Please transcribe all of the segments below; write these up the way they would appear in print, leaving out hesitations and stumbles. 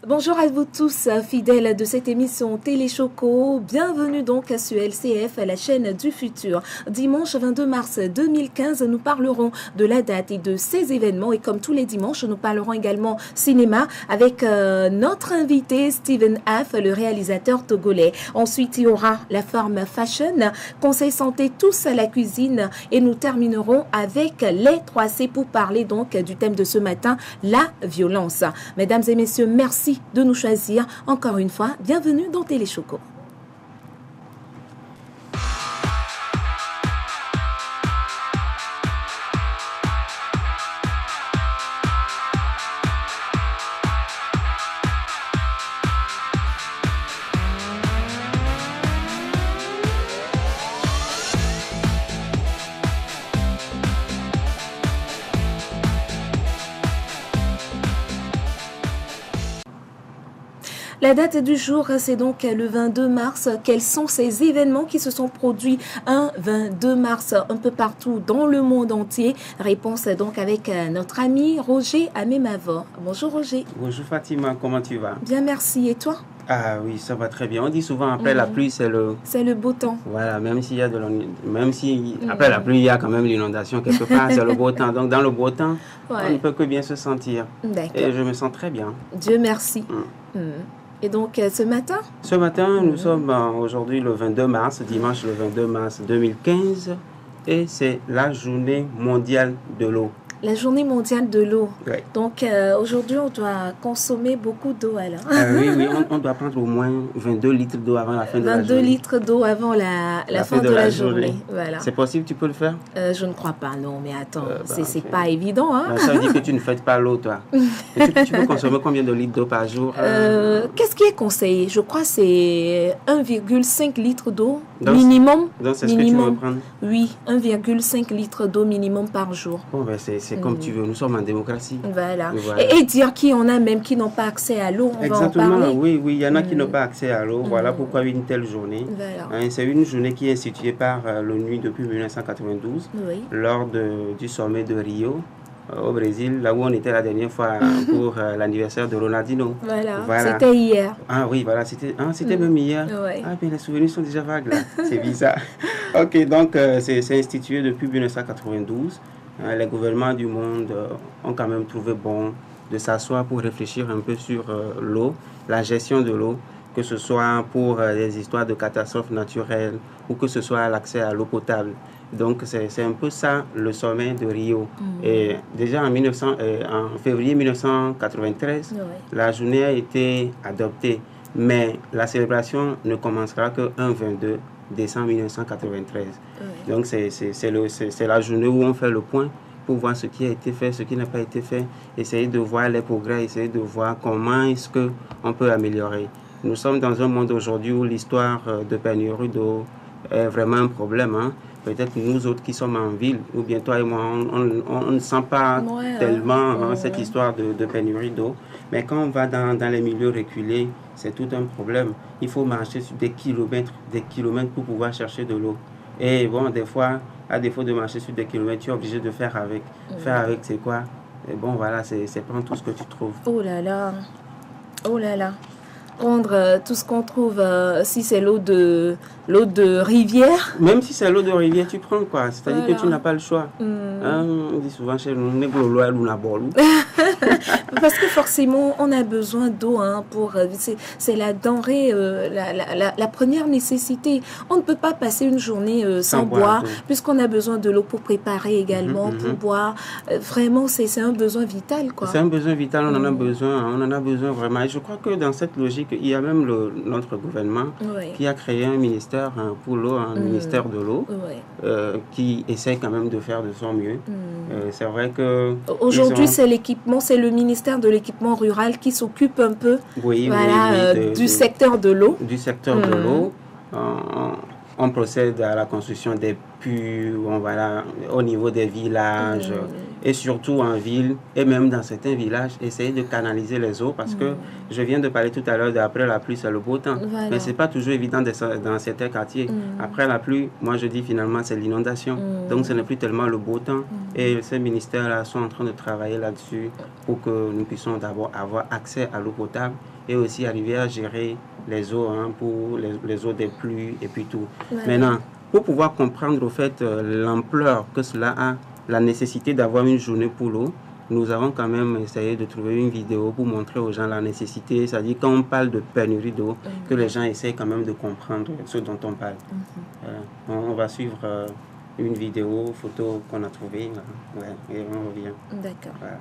Bonjour à vous tous, fidèles de cette émission Téléchoco. Bienvenue donc sur LCF, la chaîne du futur. Dimanche 22 mars 2015, nous parlerons de la date et de ces événements. Et comme tous les dimanches, nous parlerons également cinéma avec notre invité Steven Aff, le réalisateur togolais. Ensuite, il y aura la forme fashion, conseil santé tous à la cuisine. Et nous terminerons avec les 3C pour parler donc du thème de ce matin, la violence. Mesdames et messieurs, merci de nous choisir. Encore une fois, bienvenue dans Téléchoco. La date du jour, c'est donc le 22 mars. Quels sont ces événements qui se sont produits un 22 mars un peu partout dans le monde entier? Réponse donc avec notre ami Roger Amémavor. Bonjour Roger. Bonjour Fatima, comment tu vas? Bien, merci. Et toi? Ah oui, ça va très bien. On dit souvent après la pluie, c'est le beau temps. Voilà, même s'il y a après la pluie, il y a quand même l'inondation quelque part, c'est le beau temps. Donc dans le beau temps, on ne peut que bien se sentir. Et je me sens très bien. Dieu merci. Et donc, ce matin? Ce matin, nous sommes aujourd'hui le 22 mars, dimanche le 22 mars 2015, et c'est la journée mondiale de l'eau. La journée mondiale de l'eau. Oui. Donc, aujourd'hui, on doit consommer beaucoup d'eau alors. Oui, on doit prendre au moins 22 litres d'eau avant la fin de la journée. 22 litres d'eau avant la fin de la journée. Voilà. C'est possible, tu peux le faire? Je ne crois pas, non, mais attends, c'est pas évident. Hein? Ça veut dire que tu ne fêtes pas l'eau, toi. Tu peux consommer combien de litres d'eau par jour? Qu'est-ce qui est conseillé? Je crois que c'est 1,5 litre d'eau minimum. Donc, c'est ce que tu veux prendre? Oui, 1,5 litre d'eau minimum par jour. Bon, ben c'est comme tu veux. Nous sommes en démocratie. Voilà. Et dire qu'il y en a même qui n'ont pas accès à l'eau. Exactement, oui. Il y en a qui n'ont pas accès à l'eau. Voilà pourquoi une telle journée. Voilà. C'est une journée qui est instituée par l'ONU depuis 1992, lors du sommet de Rio, au Brésil, là où on était la dernière fois pour l'anniversaire de Ronaldinho. Voilà. C'était hier. Ah oui, voilà, c'était même hier. Ah, mais les souvenirs sont déjà vagues là. C'est bizarre. Ok, donc c'est institué depuis 1992. Les gouvernements du monde ont quand même trouvé bon de s'asseoir pour réfléchir un peu sur l'eau, la gestion de l'eau, que ce soit pour les histoires de catastrophes naturelles ou que ce soit l'accès à l'eau potable. Donc c'est un peu ça le sommet de Rio. Et déjà en février 1993, la journée a été adoptée, mais la célébration ne commencera que un 22 décembre 1993. Donc c'est la journée où on fait le point pour voir ce qui a été fait, ce qui n'a pas été fait, essayer de voir les progrès, essayer de voir comment est-ce qu'on peut améliorer. Nous sommes dans un monde aujourd'hui où l'histoire de pénurie d'eau est vraiment un problème. Hein. Peut-être nous autres qui sommes en ville, ou bien toi et moi, on ne sent pas tellement cette histoire de pénurie d'eau. Mais quand on va dans les milieux reculés, c'est tout un problème. Il faut marcher sur des kilomètres pour pouvoir chercher de l'eau. Et bon, des fois, à défaut de marcher sur des kilomètres, tu es obligé de faire avec. Faire avec, c'est quoi? Et bon, voilà, c'est prendre tout ce que tu trouves. Oh là là. Prendre tout ce qu'on trouve, si c'est l'eau de rivière. Même si c'est l'eau de rivière, tu prends quoi? C'est-à-dire que tu n'as pas le choix. On dit souvent chez nous, parce que forcément, on a besoin d'eau pour. C'est la denrée, la première nécessité. On ne peut pas passer une journée sans boire, puisqu'on a besoin de l'eau pour préparer également, pour boire. Vraiment, c'est un besoin vital, quoi. C'est un besoin vital, on en a besoin. On en a besoin vraiment. Et je crois que dans cette logique, il y a même notre gouvernement qui a créé un ministère pour l'eau, un ministère de l'eau, qui essaie quand même de faire de son mieux. C'est vrai que... Aujourd'hui, c'est le ministère de l'équipement rural qui s'occupe un peu du secteur de l'eau. Du secteur de l'eau. On procède à la construction des puits, au niveau des villages, et surtout en ville, et même dans certains villages, essayer de canaliser les eaux, parce que je viens de parler tout à l'heure d'après la pluie, c'est le beau temps. Mais ce n'est pas toujours évident dans certains quartiers. Après la pluie, moi je dis finalement c'est l'inondation. Donc ce n'est plus tellement le beau temps. Et ces ministères-là sont en train de travailler là-dessus pour que nous puissions d'abord avoir accès à l'eau potable et aussi arriver à gérer les eaux, pour les eaux des pluies et puis tout. Maintenant, pour pouvoir comprendre au fait l'ampleur que cela a, la nécessité d'avoir une journée pour l'eau, nous avons quand même essayé de trouver une vidéo pour montrer aux gens la nécessité, c'est-à-dire quand on parle de pénurie d'eau, que les gens essayent quand même de comprendre ce dont on parle. On va suivre une vidéo, photo qu'on a trouvée, et on revient. D'accord. Voilà.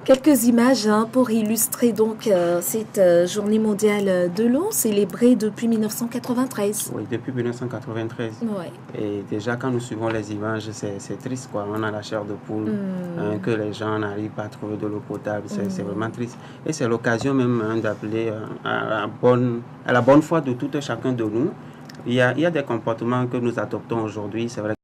Quelques images pour illustrer donc cette journée mondiale de l'eau célébrée depuis 1993. Oui, depuis 1993. Ouais. Et déjà, quand nous suivons les images, c'est triste, quoi. On a la chair de poule, que les gens n'arrivent pas à trouver de l'eau potable. C'est vraiment triste. Et c'est l'occasion même d'appeler à la bonne foi de tout et chacun de nous. Il y a des comportements que nous adoptons aujourd'hui. C'est vrai.